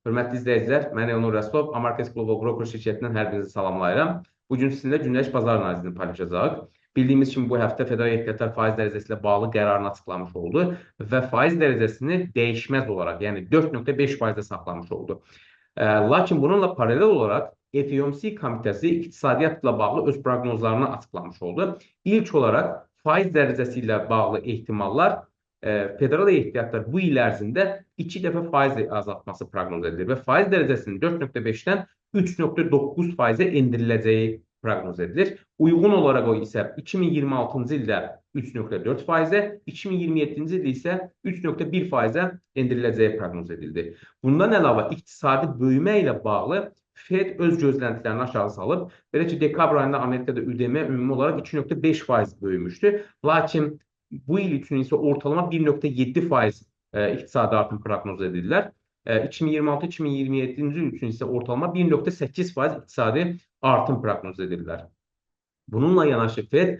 Hörmətli izləyicilər, mən Elnur Rəsulov, Amarkes Global Broker şirkətindən hər birinizi salamlayıram. Bugün sizinlə gündəlik bazar analizini paylaşacağıq. Bildiyimiz kimi bu həftə federal ehtiyatlar faiz dərəcəsi ilə bağlı qərarını açıqlamış oldu və faiz dərəcəsini dəyişməz olaraq, yəni 4,5%-də saxlamış oldu. Lakin bununla paralel olaraq FOMC komitəsi iqtisadiyyatla bağlı öz proqnozlarını açıqlamış oldu. İlk olaraq faiz dərəcəsi ilə bağlı ehtimallar federal ehtiyatlar bu il ərzində 2 dəfə faiz azaltması proqnoz edilir və faiz dərəcəsinin 4,5-dən 3,9%-ə endiriləcəyi proqnoz edilir. Uyğun olaraq o isə 2026-cı ildə 3,4%-ə, 2027-ci ildə isə 3,1%-ə endiriləcəyi proqnoz edildi. Bundan əlavə iqtisadi büyümə ilə bağlı Fed öz gözləntilərini aşağı salıb. Belə ki, dekabr ayında Amerikada ÜDM ümumi olaraq 2,5% böyümüşdü. Lakin bu il üçün isə ortalama 1,7% iqtisadi artım proqnoz edirlər. 2026-2027-ci il üçün isə ortalama 1,8% iqtisadi artım proqnoz edirlər. Bununla yanaşı Fed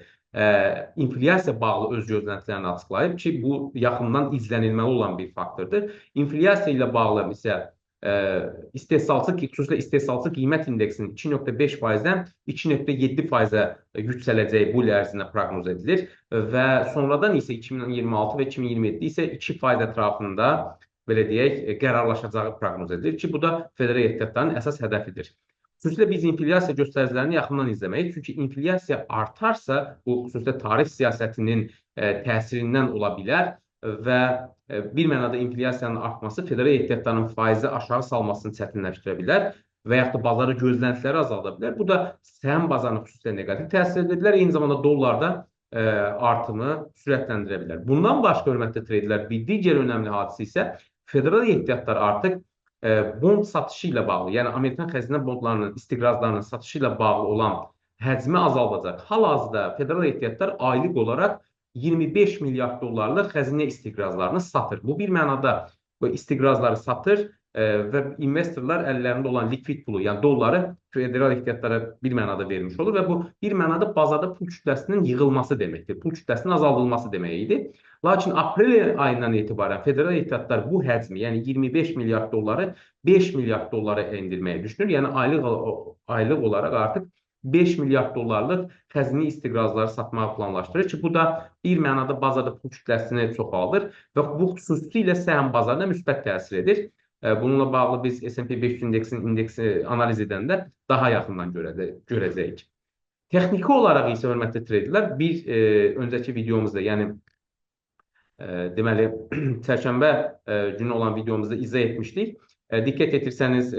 inflyasiya bağlı öz gözləntilərini açıqlayıb ki, bu yaxından izlənilməli olan bir faktordur. İnflyasiya ilə bağlı isə xüsusilə istehsalçı qiymət indeksinin 2,5%-dən 2,7%-ə yüksələcəyi bu il ərzində proqnoz edilir və sonradan isə 2026 və 2027 isə 2% ətrafında belə deyək, qərarlaşacağı proqnoz edilir ki, bu da federal ehtiyatların əsas hədəfidir. Xüsusilə biz inflyasiya göstəricilərini yaxından izləməliyik. Çünki inflyasiya artarsa, bu xüsusilə tarif siyasətinin təsirindən ola bilər və bir mənada inflyasiyanın artması federal ehtiyatların faizi aşağı salmasını çətinləşdirə bilər və yaxud da bazarı gözləntiləri azalda bilər. Bu da səhəm bazarına xüsusilə neqativ təsir edə bilər. Eyni zamanda dollarda artımı sürətləndirə bilər. Bundan başqa, hörmətli treyderlər, bir digər önəmli hadisə isə federal ehtiyatlar artıq bond satışı ilə bağlı, yəni Amerikan xəzinə bondlarının, istiqrazlarının satışı ilə bağlı olan həcmi azaldacaq. Hal-hazırda federal ehtiyatlar aylıq olaraq 25 milyard dollarlıq xəzinə istiqrazlarını satır. Bu bir mənada bu istiqrazları satır və investorlar əllərində olan likvid pulu, yəni dolları federal ehtiyatlara bir mənada vermiş olur və bu bir mənada bazarda pul kütləsinin yığılması deməkdir. Pul kütləsinin azaldılması demək idi. Lakin aprel ayından etibarən federal ehtiyatlar bu həcmi, yəni 25 milyard dolları 5 milyard dollara endirməyə düşünür. Yəni aylıq olaraq artıq 5 milyard dollarlıq xəzinə istiqrazları satmağı planlaşdırır ki, bu da bir mənada bazarda pul kütləsini çoxaldır və bu xüsusilə səhəm bazarına müsbət təsir edir. Bununla bağlı biz S&P 500 indeksi analiz edəndə daha yaxından görəcəyik. Texniki olaraq isə, hörmətli treyderlər, bir öncəki videomuzda, yəni deməli, çərşənbə günü olan videomuzda izah etmişdik. Diqqət etirsəniz,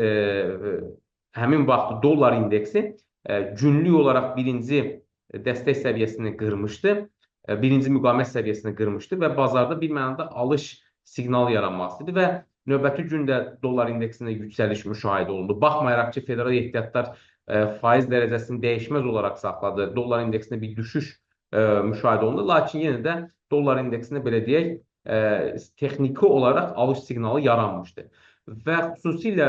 həmin vaxt dollar indeksi günlük olaraq birinci dəstək səviyyəsini qırmışdı, birinci müqavimət səviyyəsini qırmışdı və bazarda bir mənada alış siqnalı yaranmasıdır və növbəti gündə dollar indeksində yüksəliş müşahidə olundu. Baxmayaraq ki, federal ehtiyatlar faiz dərəcəsini dəyişməz olaraq saxladı, dollar indeksində bir düşüş müşahidə olundu. Lakin yenə də dollar indeksində belə deyək, texniki olaraq alış siqnalı yaranmışdı. Və xüsusilə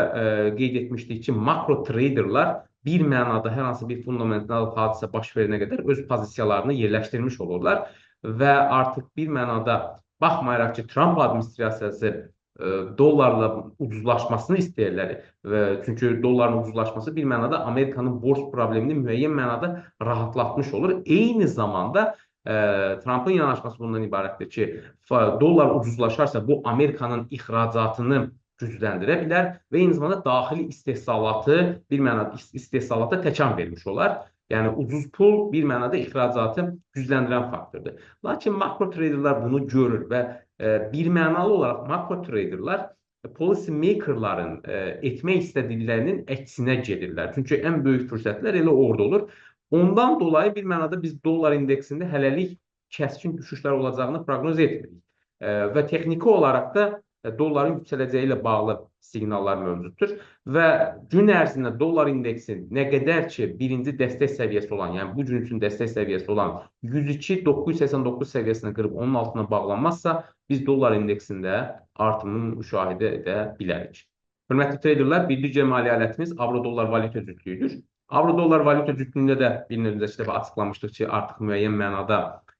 qeyd etmişdik ki, makro traderlar bir mənada hər hansı bir fundamental hadisə baş verənə qədər öz pozisiyalarını yerləşdirmiş olurlar və artıq bir mənada baxmayaraq ki, Trump administrasiyası dollarla ucuzlaşmasını istəyirlər. Çünki dolların ucuzlaşması bir mənada Amerikanın borc problemini müəyyən mənada rahatlatmış olur. Eyni zamanda Trump'ın yanaşması bundan ibarətdir ki, dollar ucuzlaşarsa bu Amerikanın ixracatını gücləndirə bilər və eyni zamanda daxili istehsalatı bir mənada istehsalata təkan vermiş olar. Yəni ucuz pul bir mənada ixracatı gücləndirən faktordur. Lakin makro traderlar bunu görür və bir mənalı olaraq makro traderlar policy makerların etmək istədiklərinin əksinə gedirlər. Çünki ən böyük fürsətlər elə orada olur. Ondan dolayı bir mənada biz dollar indeksində hələlik kəskin düşüşlər olacağını proqnoz etmirik. Və texniki olaraq da dolların yüksələcəyi ilə bağlı siqnallar mövcuddur və gün ərzində dollar indeksi nə qədər ki birinci dəstək səviyyəsi olan, yəni bu gün üçün dəstək səviyyəsi olan 102.989 səviyyəsini qırıb onun altına bağlanmazsa, biz dollar indeksində artımını müşahidə edə bilərik. Hörmətli treyderlər, bir digər maliyyə alətimiz avro-dollar valyuta cütlüyüdür. Avro-dollar valyuta cütlüyündə də bir öncəki dəfə açıqlamışdıq ki, artıq müəyyən mənada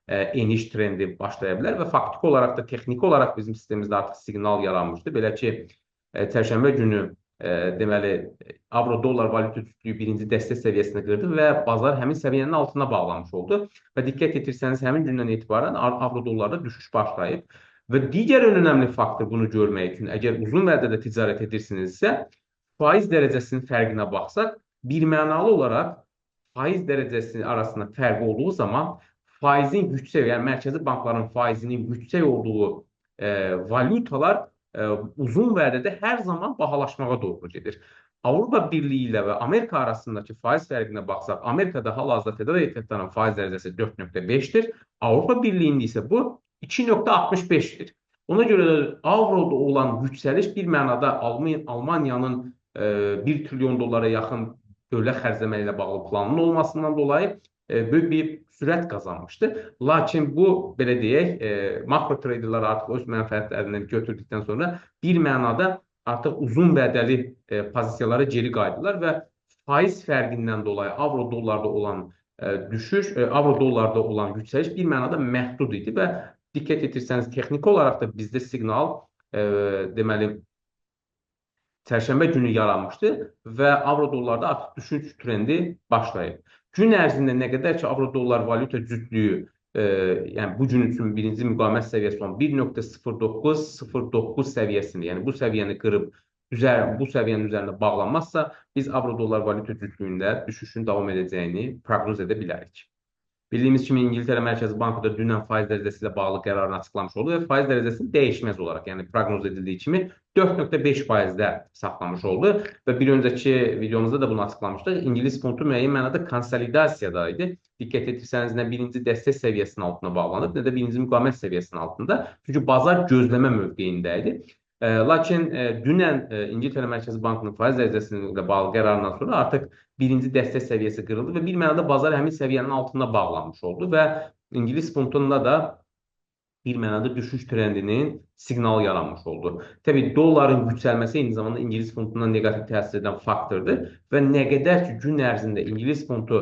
eniş trendi başlaya bilər və faktiki olaraq da, texniki olaraq bizim sistemimizdə artıq siqnal yaranmışdı. Belə ki, çərşənbə günü deməli, avro-dollar valyuta cütlüyü birinci dəstək səviyyəsini qırdı və bazar həmin səviyyənin altına bağlanmış oldu. Və diqqət etirsəniz, həmin gündən etibarən avro-dollarda düşüş başlayıb. Və digər ən önəmli faktor bunu görmək üçün, əgər uzun vədədə ticarət edirsinizsə, faiz dərəcəsinin fərqinə baxsaq, birmənalı olaraq faiz dərəcəsi arasında fərq olduğu zaman faizin yüksək, yəni mərkəzi bankların faizinin yüksək olduğu valyutalar uzun vədədə hər zaman bahalaşmağa doğru gedir. Avropa Birliyi ilə və Amerika arasındakı faiz fərqinə baxsaq, Amerikada hal-hazırda federal ehtiyatların faiz dərəcəsi 4,5-dir. Avropa Birliyində isə bu 2,65-dir. Ona görə də avroda olan yüksəliş bir mənada Almaniyanın 1 trilyon dollara yaxın dövlət xərcləmə ilə bağlı planının olmasından dolayı böyük bir sürət qazanmışdı. Lakin bu, belə deyək, makro traderlər artıq öz mənfəətlərindən götürdükdən sonra bir mənada artıq uzun vədəli pozisiyalara geri qayıdırlar və faiz fərqindən dolayı avro-dollarda olan düşüş, avro-dollarda olan yüksəliş bir mənada məhdud idi və diqqət etirsəniz, texniki olaraq da bizdə siqnal deməli çərşənbə günü yaranmışdı və avro-dollarda artıq düşüş trendi başlayıb. Gün ərzində nə qədər ki, avro-dollar valyuta cütlüyü, yəni bu gün üçün birinci müqavimət səviyyəsi olan 1,0909 səviyyəsini, yəni bu səviyyəni qırıb bu səviyyənin üzərində bağlanmazsa, biz avro-dollar valyuta cütlüyündə düşüşün davam edəcəyini proqnoz edə bilərik. Bildiyimiz kimi İngiltərə Mərkəzi Bankı da dünən faiz dərəcəsi ilə bağlı qərarını açıqlamış oldu və faiz dərəcəsini dəyişməz olaraq, yəni proqnoz edildiyi kimi 4,5%-də saxlamış oldu və bir öncəki videomuzda da bunu açıqlamışdıq. İngilis funtu müəyyən mənada konsolidasiyada idi. Diqqət etirsəniz, nə birinci dəstək səviyyəsinin altına bağlanıb, nə də birinci müqavimət səviyyəsinin altında. Çünki bazar gözləmə mövqeyində idi. Lakin dünən İngiltərə Mərkəzi Bankının faiz dərəcəsi ilə bağlı qərarından sonra artıq birinci dəstək səviyyəsi qırıldı və bir mənada bazar həmin səviyyənin altında bağlanmış oldu və İngilis funtunda da bir mənada düşüş trendinin siqnalı yaranmış oldu. Təbii, dolların yüksəlməsi eyni zamanda İngilis funtundan neqativ təsir edən faktordur və nə qədər ki, gün ərzində İngilis funtu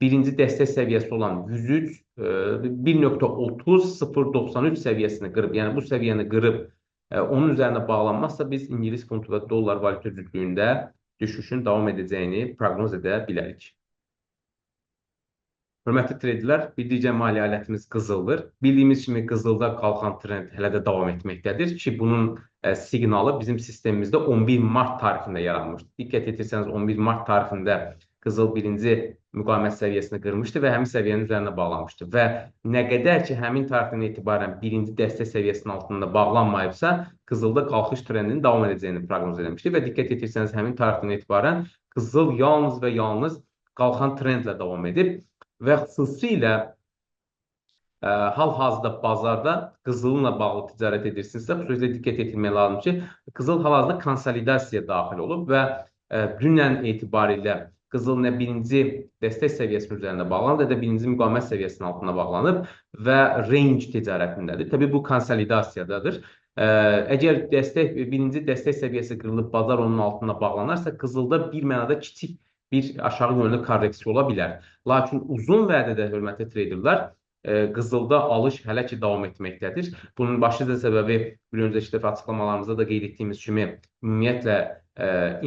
birinci dəstək səviyyəsi olan 103, 1,30,093 səviyyəsini qırıb, yəni bu səviyyəni qırıb, onun üzərində bağlanmazsa biz İngilis funtu və dollar valyuta cütlüyündə düşüşün davam edəcəyini proqnoz edə bilərik. Hörmətli treyderlər, bir digər maliyyə alətimiz qızıldır. Bildiyimiz kimi qızılda qalxan trend hələ də davam etməkdədir ki, bunun siqnalı bizim sistemimizdə 11 mart tarixində yaranmışdır. Diqqət etirsəniz, 11 mart tarixində qızıl birinci müqavimət səviyyəsini qırmışdı və həmin səviyyənin üzərində bağlanmışdı. Və nə qədər ki, həmin tarixdən etibarən birinci dəstək səviyyəsinin altında bağlanmayıbsa, qızılda qalxış trendinin davam edəcəyini proqnoz edilmişdi və diqqət etirsəniz, həmin tarixdən etibarən qızıl yalnız və yalnız qalxan trendlə davam edib və xüsusilə hal-hazırda bazarda qızılla bağlı ticarət edirsinizsə, xüsusilə diqqət etmək lazım ki, qızıl hal-hazırda konsolidasiyaya daxil olub və dünən etibarilə qızıl nə birinci dəstək səviyyəsinin üzərində bağlanıb, nə də birinci müqavimət səviyyəsinin altına bağlanıb və range ticarətindədir. Təbii, bu konsolidasiyadadır. Əgər birinci dəstək səviyyəsi qırılıb, bazar onun altına bağlanarsa, qızılda bir mənada kiçik bir aşağı yönlü korreksiya ola bilər. Lakin uzun vədədə, hörmətli treyderlər, qızılda alış hələ ki davam etməkdədir. Bunun başlıca səbəbi bir öncəki dəfə açıqlamalarımızda da qeyd etdiyimiz kimi ümumiyyətlə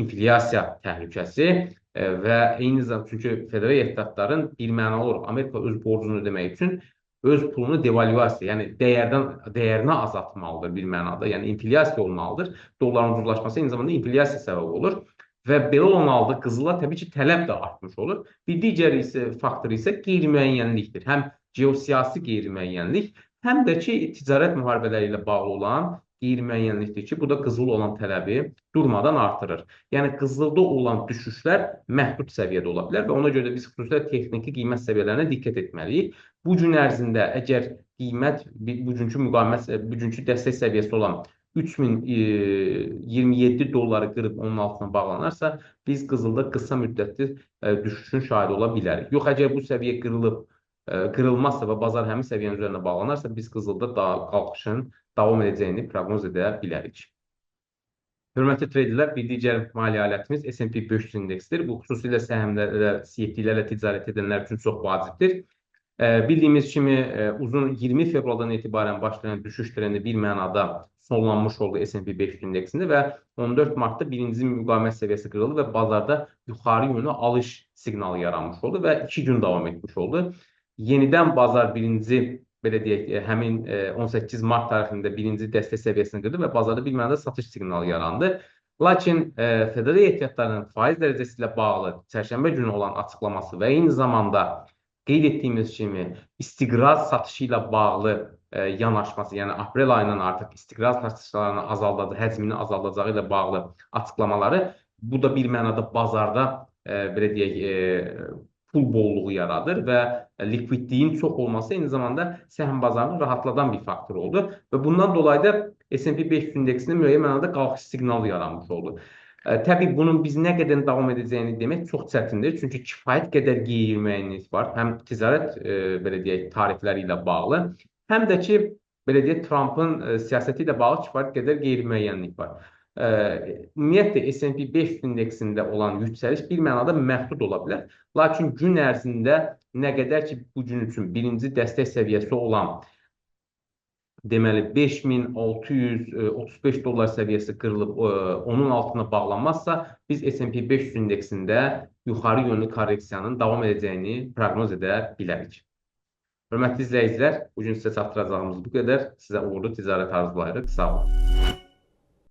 inflyasiya təhlükəsi və eyni zamanda çünki federal ehtiyatların bir mənalı olaraq Amerika öz borcunu ödəmək üçün öz pulunu devalüasiya, yəni dəyərinə azaltmalıdır bir mənada, yəni inflyasiya olmalıdır. Dolların ucuzlaşması eyni zamanda inflyasiya səbəbi olur və belə olan halda qızıla təbii ki tələb də artmış olur. Bir digər faktor isə qeyri-müəyyənlikdir. Həm geosiyasi qeyri-müəyyənlik, həm də ki ticarət müharibələri ilə bağlı olan qeyri-müəyyənlikdir ki, bu da qızıl olan tələbi durmadan artırır. Yəni, qızılda olan düşüşlər məhdud səviyyədə ola bilər və ona görə də biz xüsusilə texniki qiymət səviyyələrinə diqqət etməliyik. Bu gün ərzində əgər qiymət bugünkü dəstək səviyyəsi olan 3027 dolları qırıb onun altına bağlanarsa, biz qızılda qısa müddətli düşüşün şahidi ola bilərik. Yox, əgər bu səviyyə qırılmazsa və bazar həmin səviyyənin üzərində bağlanarsa, biz qızılda qalxışın davam edəcəyini proqnoz edə bilərik. Hörmətli treyderlər, bir digər maliyyə alətimiz S&P 500 indeksdir. Bu, xüsusilə səhmlərlə, CFD-lərlə ticarət edənlər üçün çox vacibdir. Bildiyimiz kimi uzun 20 fevraldan etibarən başlayan düşüş trendi bir mənada sonlanmış oldu S&P 500 indeksində və 14 martda birinci müqavimət səviyyəsi qırıldı və bazarda yuxarı yönlü alış siqnalı yaranmış oldu və 2 gün davam etmiş oldu. Yenidən bazar birinci, belə deyək, həmin 18 mart tarixində birinci dəstək səviyyəsini qırdı və bazarda bir mənada satış siqnalı yarandı. Lakin federal ehtiyatlarının faiz dərəcəsi ilə bağlı çərşənbə günü olan açıqlaması və eyni zamanda qeyd etdiyimiz kimi istiqraz satışı ilə bağlı yanaşması, yəni aprel ayından artıq istiqraz satışlarını azaldacağı, həcmini azaldacağı ilə bağlı açıqlamaları, bu da bir mənada bazarda belə deyək, pul bolluğu yaradır və likvidliyin çox olması eyni zamanda səhm bazarını rahatladan bir faktor oldu və bundan dolayı da S&P 500 indeksində müəyyən mənada qalxış siqnalı yaranmış oldu. Təbii bunun biz nə qədər davam edəcəyini demək çox çətindir. Çünki kifayət qədər qeyri-müəyyənlik var. Həm ticarət belə deyək tarifləri ilə bağlı, həm də ki belə deyək Trumpın siyasəti ilə bağlı kifayət qədər qeyri-müəyyənlik var. Ümumiyyətlə S&P 500 indeksində olan yüksəliş bir mənada məhdud ola bilər. Lakin gün ərzində nə qədər ki bu gün üçün birinci dəstək səviyyəsi olan deməli 5635 dollar səviyyəsi qırılıb onun altına bağlanmazsa, biz S&P 500 indeksində yuxarı yönlü korreksiyanın davam edəcəyini proqnoz edə bilərik. Hörmətli izləyicilər, bugün sizə çatdıracağımız bu qədər. Sizə uğurlu ticarət arzulayırıq. Sağ olun.